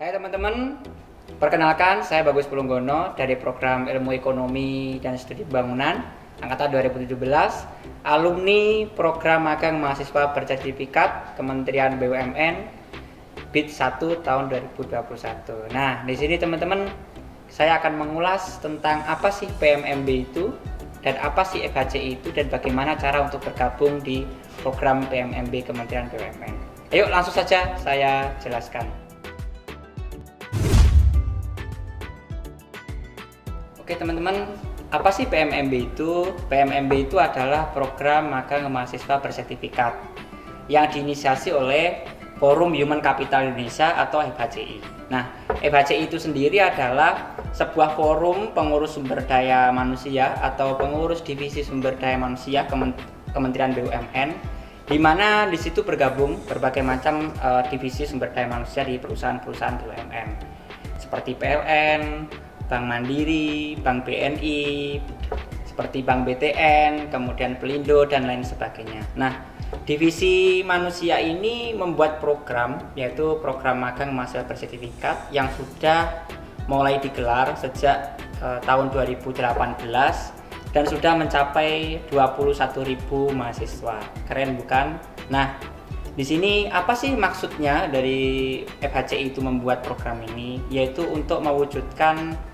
Hai teman-teman, perkenalkan saya Bagus Pulunggono dari program Ilmu Ekonomi dan Studi Bangunan Angkatan 2017, alumni program magang mahasiswa bersertifikat Kementerian BUMN BID 1 tahun 2021. Nah, di sini teman-teman saya akan mengulas tentang apa sih PMMB itu dan apa sih FHCI itu dan bagaimana cara untuk bergabung di program PMMB Kementerian BUMN. Ayo langsung saja saya jelaskan. Oke teman-teman, apa sih PMMB itu? PMMB itu adalah program magang mahasiswa bersertifikat yang diinisiasi oleh Forum Human Capital Indonesia atau FHCI. Nah, FHCI itu sendiri adalah sebuah forum pengurus sumber daya manusia atau pengurus divisi sumber daya manusia Kementerian BUMN, di mana di situ bergabung berbagai macam divisi sumber daya manusia di perusahaan-perusahaan BUMN seperti PLN, Bank Mandiri, Bank BNI, seperti Bank BTN, kemudian Pelindo, dan lain sebagainya. Nah, divisi manusia ini membuat program, yaitu program magang mahasiswa bersertifikat yang sudah mulai digelar sejak tahun 2018 dan sudah mencapai 21.000 mahasiswa. Keren bukan? Nah, di sini apa sih maksudnya dari FHCI itu membuat program ini? Yaitu untuk mewujudkan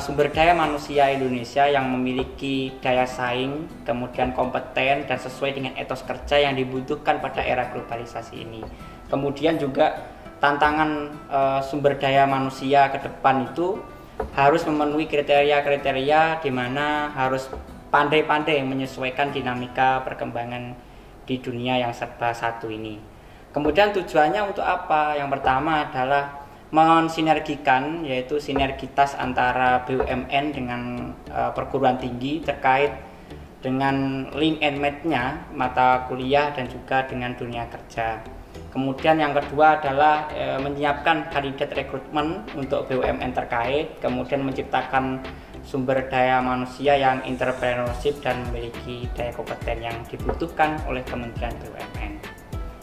sumber daya manusia Indonesia yang memiliki daya saing, kemudian kompeten dan sesuai dengan etos kerja yang dibutuhkan pada era globalisasi ini. Kemudian juga tantangan sumber daya manusia ke depan itu harus memenuhi kriteria-kriteria di mana harus pandai-pandai menyesuaikan dinamika perkembangan di dunia yang serba satu ini. Kemudian tujuannya untuk apa? Yang pertama adalah mensinergikan, yaitu sinergitas antara BUMN dengan perguruan tinggi terkait dengan link and match-nya mata kuliah dan juga dengan dunia kerja. Kemudian yang kedua adalah menyiapkan kandidat rekrutmen untuk BUMN terkait, kemudian menciptakan sumber daya manusia yang entrepreneurship dan memiliki daya kompeten yang dibutuhkan oleh Kementerian BUMN.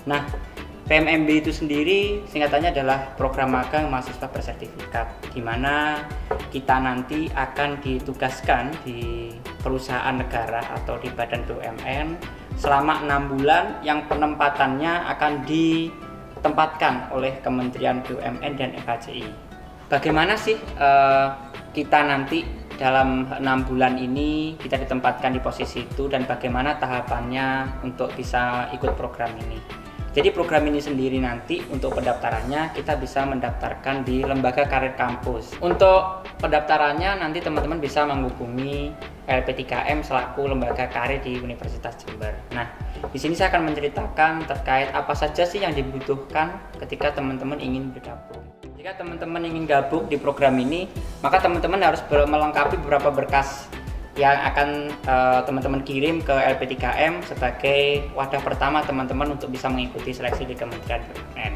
Nah, PMMB itu sendiri singkatannya adalah program magang mahasiswa bersertifikat, di mana kita nanti akan ditugaskan di perusahaan negara atau di badan BUMN selama 6 bulan yang penempatannya akan ditempatkan oleh Kementerian BUMN dan FHCI. Bagaimana sih kita nanti dalam 6 bulan ini kita ditempatkan di posisi itu dan bagaimana tahapannya untuk bisa ikut program ini? Jadi program ini sendiri nanti untuk pendaftarannya kita bisa mendaftarkan di Lembaga Karir Kampus. Untuk pendaftarannya nanti teman-teman bisa menghubungi LP3M selaku lembaga karir di Universitas Jember. Nah, di sini saya akan menceritakan terkait apa saja sih yang dibutuhkan ketika teman-teman ingin bergabung. Jika teman-teman ingin gabung di program ini, maka teman-teman harus melengkapi beberapa berkas yang akan teman-teman kirim ke LP3M sebagai wadah pertama teman-teman untuk bisa mengikuti seleksi di Kementerian BUMN.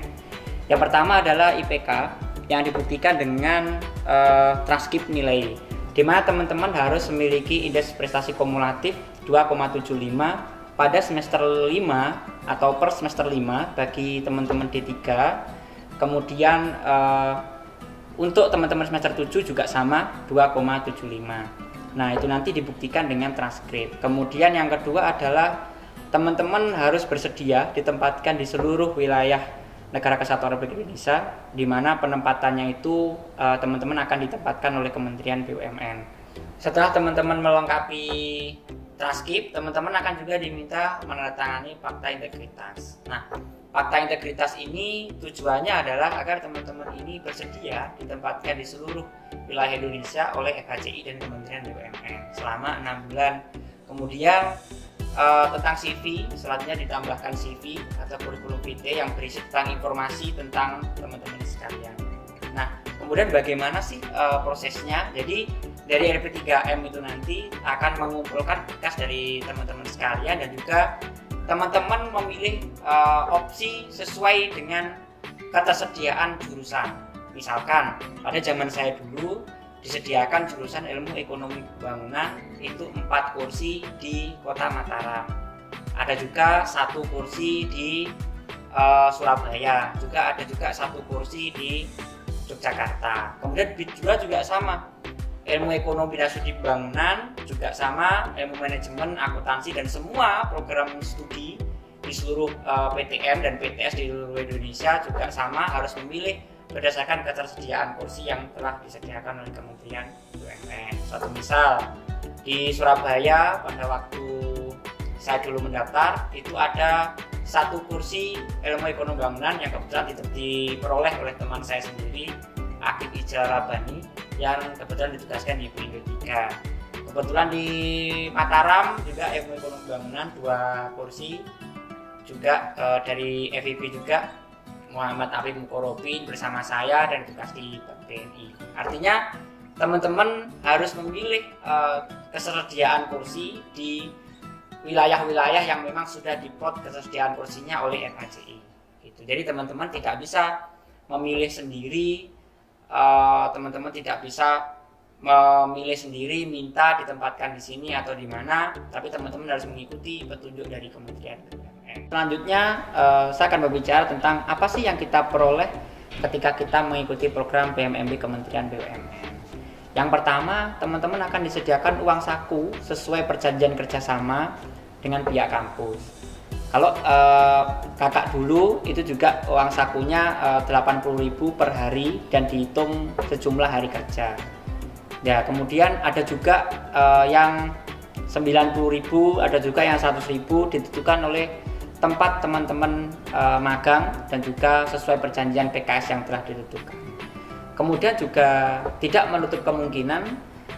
Yang pertama adalah IPK yang dibuktikan dengan transkrip nilai, di mana teman-teman harus memiliki indeks prestasi kumulatif 2,75 pada semester 5 atau per semester 5 bagi teman-teman D3. Kemudian untuk teman-teman semester 7 juga sama 2,75. Nah, itu nanti dibuktikan dengan transkrip. Kemudian yang kedua adalah teman-teman harus bersedia ditempatkan di seluruh wilayah Negara Kesatuan Republik Indonesia, di mana penempatannya itu teman-teman akan ditempatkan oleh Kementerian BUMN. Setelah teman-teman melengkapi transkrip, teman-teman akan juga diminta menandatangani fakta integritas. Nah, fakta integritas ini tujuannya adalah agar teman-teman ini bersedia ditempatkan di seluruh wilayah Indonesia oleh FHCI dan Kementerian BUMN selama 6 bulan. Kemudian tentang CV, selanjutnya ditambahkan CV atau kurikulum vitae yang berisi tentang informasi tentang teman-teman sekalian. Nah, kemudian bagaimana sih prosesnya? Jadi dari LP3M itu nanti akan mengumpulkan berkas dari teman-teman sekalian dan juga teman-teman memilih opsi sesuai dengan ketersediaan jurusan. Misalkan pada zaman saya dulu disediakan jurusan Ilmu Ekonomi Bangunan itu 4 kursi di Kota Mataram. Ada juga 1 kursi di Surabaya, juga ada juga 1 kursi di Yogyakarta. Kemudian BIT2 juga sama, ilmu ekonomi dan studi bangunan juga sama, ilmu manajemen, akuntansi, dan semua program studi di seluruh PTN dan PTS di seluruh Indonesia juga sama, harus memilih berdasarkan ketersediaan kursi yang telah disediakan oleh Kementerian BUMN. Suatu misal, di Surabaya pada waktu saya dulu mendaftar itu ada satu kursi ilmu ekonomi bangunan yang kebetulan diperoleh oleh teman saya sendiri, Akib Ijal Rabani, yang kebetulan ditugaskan di Pelindo 3. Kebetulan di Mataram juga ilmu ekonomi bangunan 2 kursi juga dari FIB juga, Muhammad Afif Mukorobin bersama saya dan tugas di Bank BNI. Artinya teman-teman harus memilih ketersediaan kursi di wilayah-wilayah yang memang sudah diplot ketersediaan kursinya oleh FHCI. Gitu. Jadi teman-teman tidak bisa memilih sendiri, teman-teman tidak bisa memilih sendiri minta ditempatkan di sini atau di mana, tapi teman-teman harus mengikuti petunjuk dari Kementerian BUMN. Selanjutnya saya akan berbicara tentang apa sih yang kita peroleh ketika kita mengikuti program PMMB Kementerian BUMN. Yang pertama, teman-teman akan disediakan uang saku sesuai perjanjian kerjasama dengan pihak kampus. Kalau kakak dulu itu juga uang sakunya 80.000 per hari dan dihitung sejumlah hari kerja. Ya, kemudian ada juga yang 90.000, ada juga yang 100.000 ditentukan oleh tempat teman-teman magang dan juga sesuai perjanjian PKS yang telah ditentukan. Kemudian juga tidak menutup kemungkinan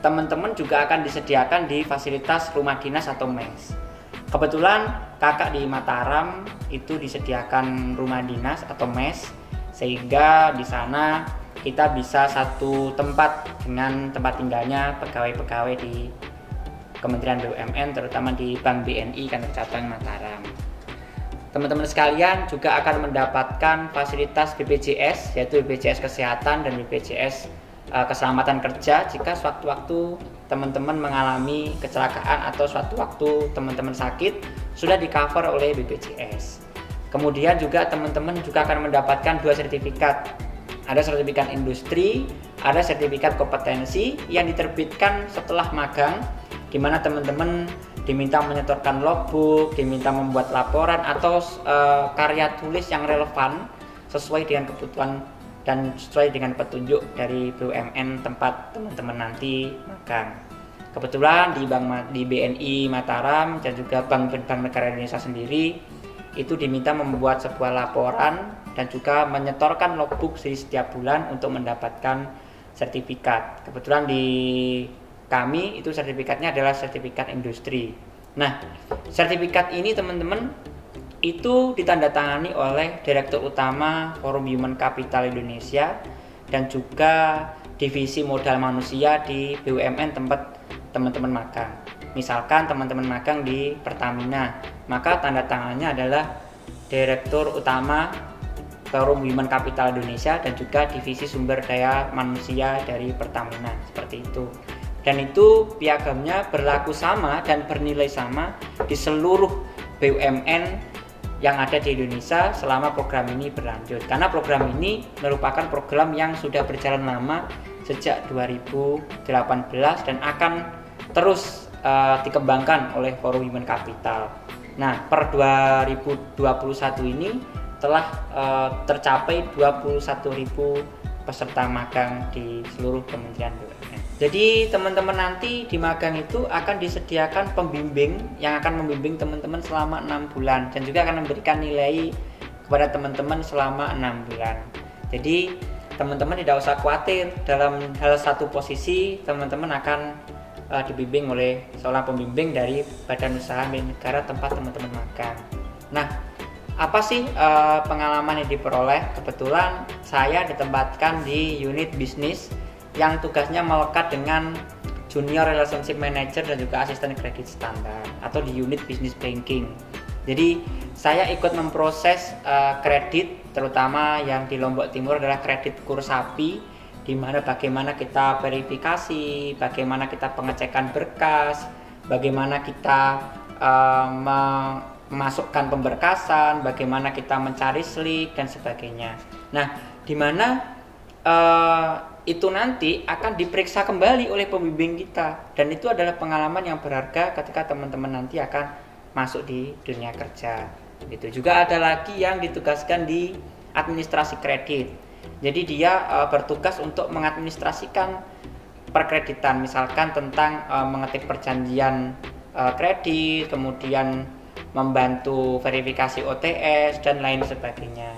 teman-teman juga akan disediakan di fasilitas rumah dinas atau mes. Kebetulan kakak di Mataram itu disediakan rumah dinas atau mes, sehingga di sana kita bisa satu tempat dengan tempat tinggalnya pegawai-pegawai di Kementerian BUMN, terutama di Bank BNI kantor cabang Mataram. Teman-teman sekalian juga akan mendapatkan fasilitas BPJS, yaitu BPJS Kesehatan dan BPJS Keselamatan Kerja jika sewaktu-waktu teman-teman mengalami kecelakaan atau suatu waktu teman-teman sakit sudah di-cover oleh BPJS. Kemudian juga teman-teman juga akan mendapatkan 2 sertifikat. Ada sertifikat industri, ada sertifikat kompetensi yang diterbitkan setelah magang, di mana teman-teman diminta menyetorkan logbook, diminta membuat laporan atau karya tulis yang relevan sesuai dengan kebutuhan dan sesuai dengan petunjuk dari BUMN tempat teman-teman nanti magang. Kebetulan di BNI Mataram dan juga Bank Negara Indonesia sendiri itu diminta membuat sebuah laporan dan juga menyetorkan logbook setiap bulan untuk mendapatkan sertifikat. Kebetulan di kami itu sertifikatnya adalah sertifikat industri. Nah, sertifikat ini teman-teman itu ditandatangani oleh Direktur Utama Forum Human Capital Indonesia dan juga Divisi Modal Manusia di BUMN tempat teman-teman magang. Misalkan teman-teman magang di Pertamina, maka tanda tangannya adalah Direktur Utama Forum Human Capital Indonesia dan juga Divisi Sumber Daya Manusia dari Pertamina, seperti itu. Dan itu piagamnya berlaku sama dan bernilai sama di seluruh BUMN yang ada di Indonesia selama program ini berlanjut. Karena program ini merupakan program yang sudah berjalan lama sejak 2018 dan akan terus dikembangkan oleh Forum Human Capital. Nah, per 2021 ini telah tercapai 21.000 peserta magang di seluruh Kementerian BUMN. Jadi teman-teman nanti di magang itu akan disediakan pembimbing yang akan membimbing teman-teman selama 6 bulan dan juga akan memberikan nilai kepada teman-teman selama 6 bulan. Jadi teman-teman tidak usah khawatir dalam hal satu posisi, teman-teman akan dibimbing oleh seorang pembimbing dari Badan Usaha Milik Negara tempat teman-teman magang. Nah, apa sih pengalaman yang diperoleh? Kebetulan saya ditempatkan di unit bisnis yang tugasnya melekat dengan Junior Relationship Manager dan juga Asisten Kredit Standar atau di unit Business Banking. Jadi saya ikut memproses kredit, terutama yang di Lombok Timur adalah kredit Kursapi, di mana bagaimana kita verifikasi, bagaimana kita pengecekan berkas, bagaimana kita memasukkan pemberkasan, bagaimana kita mencari slip dan sebagainya. Nah, di mana itu nanti akan diperiksa kembali oleh pembimbing kita, dan itu adalah pengalaman yang berharga ketika teman-teman nanti akan masuk di dunia kerja. Itu juga ada lagi yang ditugaskan di administrasi kredit. Jadi dia bertugas untuk mengadministrasikan perkreditan, misalkan tentang mengetik perjanjian kredit, kemudian membantu verifikasi OTS dan lain sebagainya.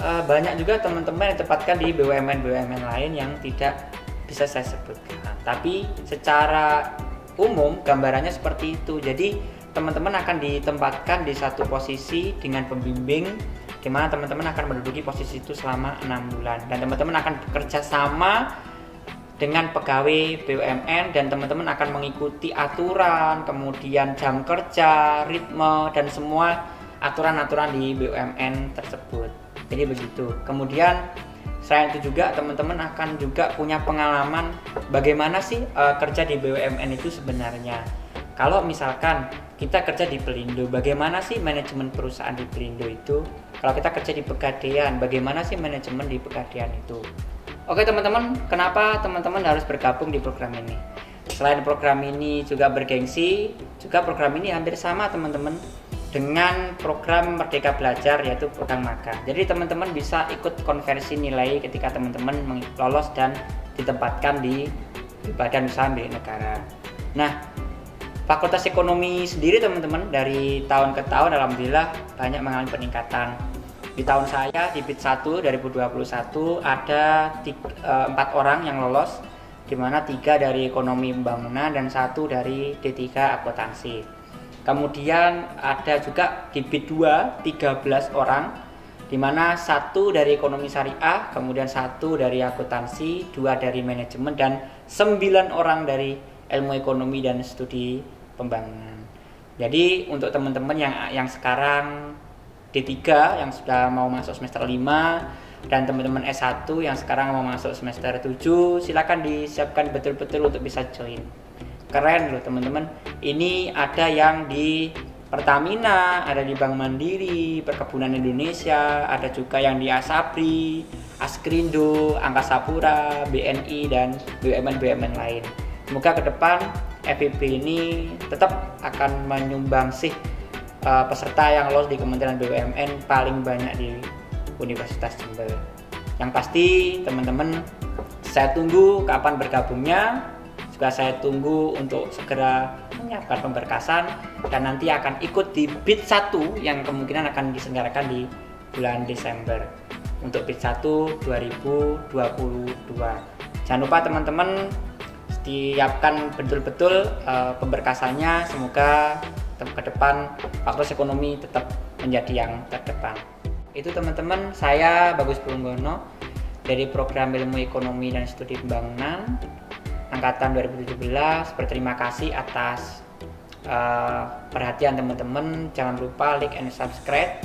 Banyak juga teman-teman yang ditempatkan di BUMN lain yang tidak bisa saya sebutkan. Tapi secara umum gambarannya seperti itu. Jadi teman-teman akan ditempatkan di satu posisi dengan pembimbing, di mana teman-teman akan menduduki posisi itu selama 6 bulan. Dan teman-teman akan bekerja sama dengan pegawai BUMN, dan teman-teman akan mengikuti aturan, kemudian jam kerja, ritme, dan semua aturan-aturan di BUMN tersebut. Jadi begitu. Kemudian selain itu juga teman-teman akan juga punya pengalaman bagaimana sih kerja di BUMN itu sebenarnya. Kalau misalkan kita kerja di Pelindo, bagaimana sih manajemen perusahaan di Pelindo itu? Kalau kita kerja di Pegadaian, bagaimana sih manajemen di Pegadaian itu? Oke teman-teman, kenapa teman-teman harus bergabung di program ini? Selain program ini juga bergengsi, juga program ini hampir sama teman-teman dengan program Merdeka Belajar, yaitu program magang. Jadi teman-teman bisa ikut konversi nilai ketika teman-teman lolos dan ditempatkan di badan usaha milik negara. Nah, Fakultas Ekonomi sendiri teman-teman dari tahun ke tahun alhamdulillah banyak mengalami peningkatan. Di tahun saya di BIT 1 2021 ada 4 orang yang lolos, di mana 3 dari Ekonomi Pembangunan dan 1 dari D3 Akuntansi. Kemudian ada juga di BIT 2 13 orang, di mana 1 dari Ekonomi Syariah, kemudian 1 dari Akuntansi, 2 dari Manajemen, dan 9 orang dari Ilmu Ekonomi dan Studi Pembangunan. Jadi untuk teman-teman yang sekarang D3 yang sudah mau masuk semester 5 dan teman-teman S1 yang sekarang mau masuk semester 7, silakan disiapkan betul-betul untuk bisa join. Keren loh teman-teman. Ini ada yang di Pertamina, ada di Bank Mandiri, Perkebunan Indonesia, ada juga yang di Asabri, Askrindo, Angkasa Pura, BNI, dan BUMN lain. Semoga ke depan FEB ini tetap akan menyumbangsih peserta yang lolos di Kementerian BUMN paling banyak di Universitas Jember. Yang pasti teman-teman, saya tunggu kapan bergabungnya. Juga saya tunggu untuk segera menyiapkan pemberkasan, dan nanti akan ikut di BIT 1 yang kemungkinan akan diselenggarakan di bulan Desember untuk BIT 1 2022. Jangan lupa teman-teman siapkan betul-betul pemberkasannya. Semoga ke depan Fakultas Ekonomi tetap menjadi yang terdepan. Itu teman-teman, saya Bagus Purunggono dari Program Ilmu Ekonomi dan Studi Pembangunan Angkatan 2017. Berterima kasih atas perhatian teman-teman. Jangan lupa like and subscribe.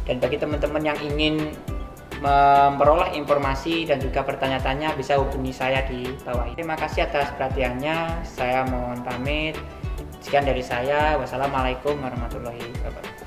Dan bagi teman-teman yang ingin memperoleh informasi dan juga bertanya-tanya, bisa hubungi saya di bawah ini. Terima kasih atas perhatiannya. Saya mohon pamit. Sekian dari saya. Wassalamualaikum warahmatullahi wabarakatuh.